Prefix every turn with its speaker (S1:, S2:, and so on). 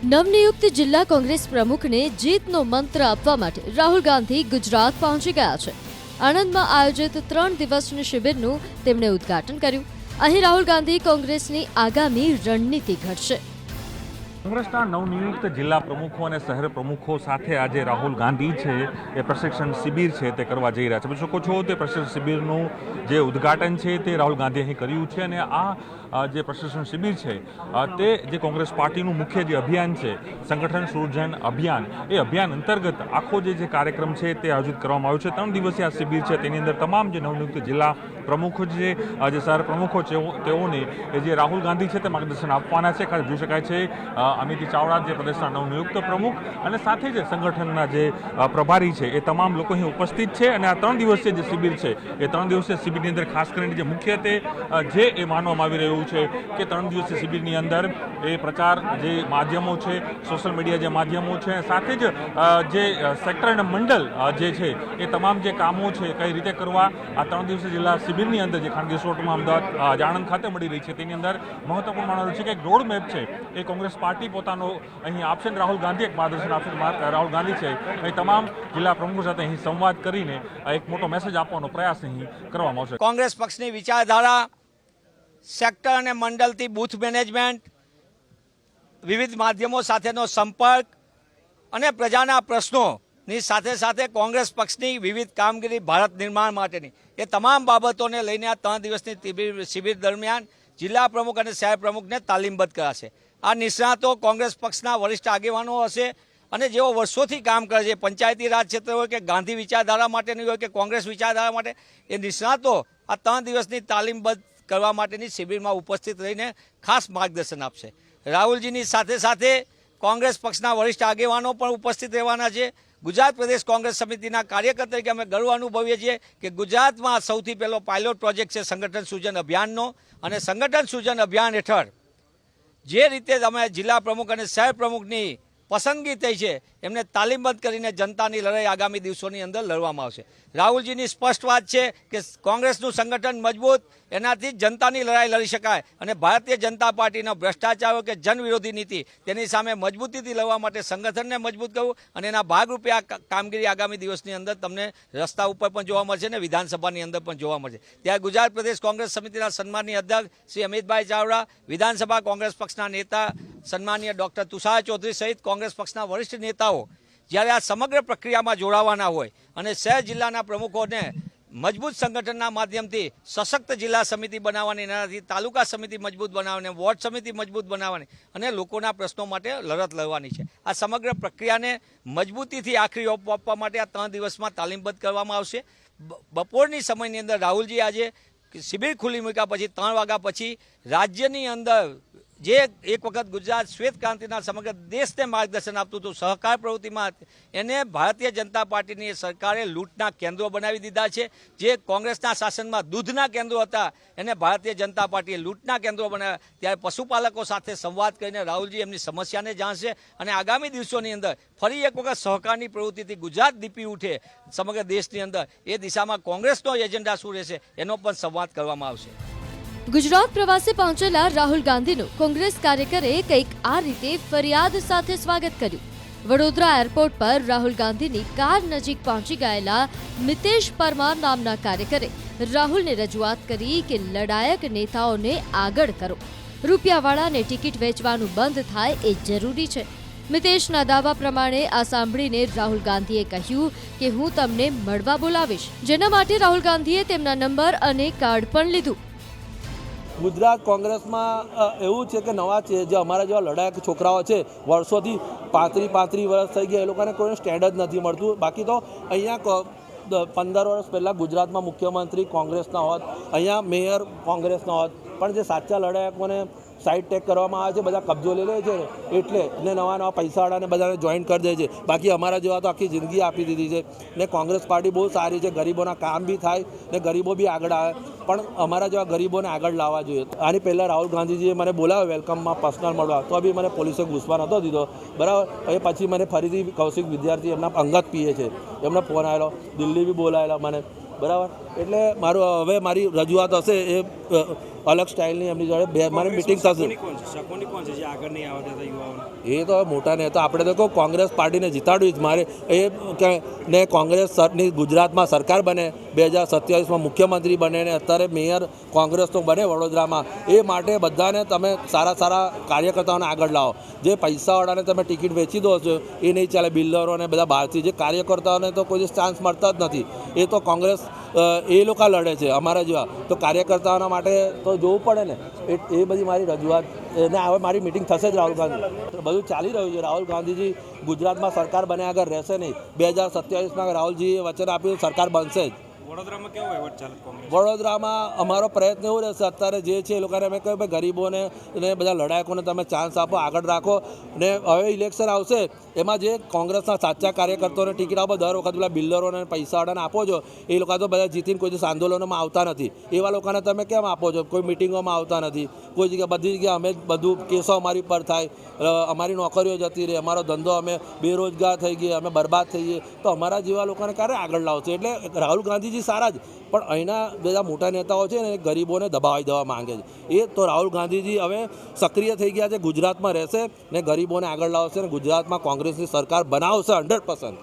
S1: નવનિયુક્ત જિલ્લા કોંગ્રેસ પ્રમુખને જીતનો મંત્ર આપવા માટે રાહુલ ગાંધી ગુજરાત પહોંચી ગયા છે। આણંદમાં આયોજિત 3 દિવસની શિબિરનું તેમણે ઉદ્ઘાટન કર્યું। અહીં રાહુલ ગાંધી કોંગ્રેસની આગામી રણનીતિ ઘડશે।
S2: કોંગ્રેસના નવનિયુક્ત જિલ્લા પ્રમુખો અને શહેર પ્રમુખો સાથે આજે રાહુલ ગાંધી છે એ પ્રશિક્ષણ શિબિર છે તે કરવા જઈ રહ્યા છે। જોઈ શકો છો તે પ્રશિક્ષણ શિબિરનું જે ઉદ્ઘાટન છે તે રાહુલ ગાંધીએ અહીં કર્યું છે અને આ જે પ્રશિક્ષણ શિબિર છે તે જે કોંગ્રેસ પાર્ટીનું મુખ્ય જે અભિયાન છે સંગઠન સૃજન અભિયાન, એ અભિયાન અંતર્ગત આખો જે કાર્યક્રમ છે તે આયોજિત કરવામાં આવ્યો છે। 3 દિવસીય આ શિબિર છે તેની અંદર તમામ જે નવનિયુક્ત જિલ્લા પ્રમુખો છે, જે શહેર પ્રમુખો છે તેઓને જે રાહુલ ગાંધી છે તે માર્ગદર્શન આપવાના છે। ખાસ જોઈ શકાય છે અમિત ચાવડા જે પ્રદેશના નવનિયુક્ત પ્રમુખ અને સાથે જે સંગઠનના જે પ્રભારી છે એ તમામ લોકો અહીં ઉપસ્થિત છે અને આ 3 દિવસીય જે શિબિર છે એ 3 દિવસીય શિબિરની અંદર ખાસ કરીને જે મુખ્યત્વે જે એ માનવામાં આવી રહ્યું છે કે 3 દિવસીય શિબિરની અંદર એ પ્રચાર જે માધ્યમો છે, સોશિયલ મીડિયા જે માધ્યમો છે, સાથે જ જે સેક્ટર અને મંડળ જે છે એ તમામ જે કામો છે કઈ રીતે કરવા આ 3 દિવસીય જિલ્લા શિબિરની અંદર જે ખાનગી રિસોર્ટમાં અમદાવાદ આણંદ ખાતે મળી રહી છે તેની અંદર મહત્વપૂર્ણ માનવાનું છે કે એક રોડ મેપ છે એ કોંગ્રેસ પાર્ટી પોતાનો અહીં આપશે। રાહુલ ગાંધી એક માર્ગદર્શન આપશે। રાહુલ ગાંધી છે અહીં તમામ જિલ્લા પ્રમુખો સાથે અહીં સંવાદ કરીને એક મોટો મેસેજ આપવાનો પ્રયાસ અહીં કરવામાં આવશે।
S3: કોંગ્રેસ પક્ષની વિચારધારા, સેક્ટર અને મંડળથી બૂથ મેનેજમેન્ટ, વિવિધ માધ્યમો સાથેનો સંપર્ક અને પ્રજાના પ્રશ્નોની સાથે સાથે કોંગ્રેસ પક્ષની વિવિધ કામગીરી ભારત નિર્માણ માટેની એ તમામ બાબતોને લઈને આ 3 દિવસની શિબિર દરમિયાન જિલ્લા પ્રમુખ અને શહેર પ્રમુખને તાલીમબદ્ધ કરાશે। આ નિષ્ણાતો કોંગ્રેસ પક્ષના વરિષ્ઠ આગેવાનો હશે અને જેઓ વર્ષોથી કામ કરે છે, પંચાયતી રાજ ક્ષેત્ર હોય કે ગાંધી વિચારધારા માટેની હોય કે કોંગ્રેસ વિચારધારા માટે, એ નિષ્ણાતો આ 3 દિવસની તાલીમબદ્ધ કરવા માટેની શિબિરમાં ઉપસ્થિત રહીને ખાસ માર્ગદર્શન આપશે। રાહુલજીની સાથે સાથે કોંગ્રેસ પક્ષના વરિષ્ઠ આગેવાનો પણ ઉપસ્થિત રહેવાના છે। ગુજરાત પ્રદેશ કોંગ્રેસ સમિતિના કાર્યકર તરીકે અમે ગર્વ અનુભવીએ છીએ કે ગુજરાતમાં સૌથી પહેલો પાયલોટ પ્રોજેક્ટ છે સંગઠન સૃજન અભિયાનનો અને સંગઠન સૃજન અભિયાન હેઠળ જે રીતે અમે જિલ્લા પ્રમુખ અને શહેર પ્રમુખની પસંદગી થઈ છે એમને તાલીમબદ્ધ કરીને જનતાની લડાઈ આગામી દિવસોની અંદર લડવામાં આવશે। રાહુલજીની સ્પષ્ટ વાત છે કે કોંગ્રેસનું સંગઠન મજબૂત, એનાથી જનતાની લડાઈ લડી શકાય અને ભારતીય જનતા પાર્ટીનો ભ્રષ્ટાચાર કે જનવિરોધી નીતિ તેની સામે મજબૂતીથી લડવા માટે સંગઠનને મજબૂત કરવું અને એના ભાગરૂપે આ કામગીરી આગામી દિવસની અંદર તમને રસ્તા ઉપર પણ જોવા મળશે અને વિધાનસભાની અંદર પણ જોવા મળશે। ત્યારે ગુજરાત પ્રદેશ કોંગ્રેસ સમિતિના સન્માનીય અધ્યક્ષ શ્રી અમિતભાઈ ચાવડા, વિધાનસભા કોંગ્રેસ પક્ષના નેતા સન્માનીય ડૉક્ટર તુષાર ચૌધરી સહિત કોંગ્રેસ પક્ષના વરિષ્ઠ નેતાઓ જ્યારે આ સમગ્ર પ્રક્રિયામાં જોડાવાના હોય અને શહેર જિલ્લાના પ્રમુખોને મજબૂત સંગઠનના માધ્યમથી સશક્ત જિલ્લા સમિતિ બનાવવાની, એનાથી તાલુકા સમિતિ મજબૂત બનાવવાની, વોર્ડ સમિતિ મજબૂત બનાવવાની અને લોકોના પ્રશ્નો માટે લડત લડવાની છે। આ સમગ્ર પ્રક્રિયાને મજબૂતીથી આખરી ઓપ આપવા માટે આ 3 દિવસમાં તાલીમબદ્ધ કરવામાં આવશે। બપોરની સમયની અંદર રાહુલજી આજે શિબિર ખુલ્લી મૂક્યા પછી 3 વાગ્યા પછી રાજ્યની અંદર જે એક વખત ગુજરાત શ્વેત ક્રાંતિના સમગ્ર દેશને માર્ગદર્શન આપતું હતું સહકાર પ્રવૃત્તિમાં, એને ભારતીય જનતા પાર્ટીની સરકારે લૂંટના કેન્દ્રો બનાવી દીધા છે। જે કોંગ્રેસના શાસનમાં દૂધના કેન્દ્રો હતા એને ભારતીય જનતા પાર્ટીએ લૂંટના કેન્દ્રો બનાવ્યા। ત્યારે પશુપાલકો સાથે સંવાદ કરીને રાહુલજી એમની સમસ્યાને જાણશે અને આગામી દિવસોની અંદર ફરી એક વખત સહકારની પ્રવૃત્તિથી ગુજરાત દીપી ઉઠે સમગ્ર દેશની અંદર એ દિશામાં કોંગ્રેસનો એજન્ડા શું રહેશે એનો પણ સંવાદ કરવામાં આવશે।
S1: ગુજરાત પ્રવાસે પહોંચેલા રાહુલ ગાંધીનું કોંગ્રેસ કાર્યકરે કંઈક આ રીતે ફરિયાદ સાથે સ્વાગત કર્યું। વડોદરા એરપોર્ટ પર રાહુલ ગાંધીની કાર નજીક પહોંચી ગયેલા મિતેશ પરમાર નામના કાર્યકરે રાહુલને રજૂઆત કરી કે લડાયક નેતાઓને આગળ કરો, રૂપિયાવાળાને ટિકિટ વેચવાનું બંધ થાય એ જરૂરી છે। મિતેશના દાવા પ્રમાણે આ સાંભળીને રાહુલ ગાંધીએ કહ્યું કે હું તમને મળવા બોલાવીશ, જેના માટે રાહુલ ગાંધીએ તેમના નંબર અને કાર્ડ પણ લીધું।
S4: ગુજરાત કોંગ્રેસમાં એવું છે કે નવા છે જે અમારા જેવા લડાયક છોકરાઓ છે વર્ષોથી 35 વર્ષ થઈ ગયા, એ લોકોને કોઈ સ્ટેન્ડ જ નથી મળતું। બાકી તો અહીંયા 15 વર્ષ પહેલાં ગુજરાતમાં મુખ્યમંત્રી કોંગ્રેસના હોત, અહીંયા મેયર કોંગ્રેસના હોત, પણ જે સાચા લડાયકોને સાઇડ ટેક કરવામાં આવે છે, બધા કબજો લઈ લે છે એટલે ને નવા પૈસાવાળાને બધાને જોઈન કરી દે છે। બાકી અમારા જેવા તો આખી જિંદગી આપી દીધી છે ને કોંગ્રેસ પાર્ટી બહુ સારી છે, ગરીબોના કામ બી થાય ને ગરીબો બી આગળ આવે, પણ અમારા જેવા ગરીબોને આગળ લાવવા જોઈએ। આની પહેલાં રાહુલ ગાંધીજીએ મને બોલાવ્યો વેલકમમાં પર્સનલ મળવા, તો બી મને પોલીસે ઘૂસવા નહોતો દીધો, બરાબર। એ પછી મને ફરીથી કૌશિક વિદ્યાર્થી એમના અંગત પીએ છે, એમનો ફોન આવેલો, દિલ્હી બી બોલાવેલા મને, બરાબર। એટલે મારું હવે મારી રજૂઆત હશે એ અલગ સ્ટાઇલની એમની જોડે બે મારી મિટિંગ થશે. એ તો મોટા નેતા આપણે તો કહું કોંગ્રેસ પાર્ટીને જીતાડવી જ મારે એ ને કોંગ્રેસની ગુજરાતમાં સરકાર બને 2027માં મુખ્યમંત્રી બને ને અત્યારે મેયર કોંગ્રેસનો બને વડોદરામાં. એ માટે બધાને તમે સારા કાર્યકર્તાઓને આગળ લાવો. જે પૈસાવાળાને તમે ટિકિટ વેચી દો છો એ નહીં ચાલે. બિલ્ડરો અને બધા બહારથી જે કાર્યકર્તાઓને તો કોઈ ચાન્સ મળતા જ નથી. એ તો કોંગ્રેસ એ લોકો લડે છે અમારા જેવા. તો કાર્યકર્તાઓના માટે તો જોવું પડે ને. એ બધી મારી રજૂઆત ને હવે મારી મિટિંગ થશે જ રાહુલ ગાંધી. બધું ચાલી રહ્યું છે. રાહુલ ગાંધીજી ગુજરાતમાં સરકાર બન્યા આગળ રહેશે નહીં. 2027માં રાહુલજીએ વચન આપ્યું સરકાર બનશે જ. વડોદરામાં અમારો પ્રયત્ન એવું રહેશે અત્યારે જે છે એ લોકોને અમે કહ્યું ભાઈ ગરીબોને અને બધા લડાયકોને તમે ચાન્સ આપો, આગળ રાખો. ને હવે ઇલેક્શન આવશે એમાં જે કોંગ્રેસના સાચા કાર્યકર્તાઓને ટિકિટ આપો. દર વખત પેલા બિલ્ડરોને પૈસાવાળાને આપો છો એ લોકો તો બધા જીતીને કોઈ દિવસ આંદોલનોમાં આવતા નથી. એવા લોકોને તમે કેમ આપો છો? કોઈ મિટિંગોમાં આવતા નથી. કોઈ જગ્યાએ બધી જગ્યાએ અમે બધું કેસો અમારી પર થાય, અમારી નોકરીઓ જતી રહે, અમારો ધંધો અમે બેરોજગાર થઈ ગઈએ, અમે બરબાદ થઈએ. તો અમારા જેવા લોકોને ક્યારે આગળ લાવશે? એટલે રાહુલ ગાંધીજી સારા જ પણ અહીંના બધા મોટા નેતાઓ છે ને ગરીબોને દબાવી દેવા માંગે છે. એ તો રાહુલ ગાંધીજી હવે સક્રિય થઈ ગયા છે. ગુજરાતમાં રહેશે ને ગરીબોને આગળ લાવશે ને ગુજરાતમાં કોંગ્રેસની સરકાર બનાવશે 100%.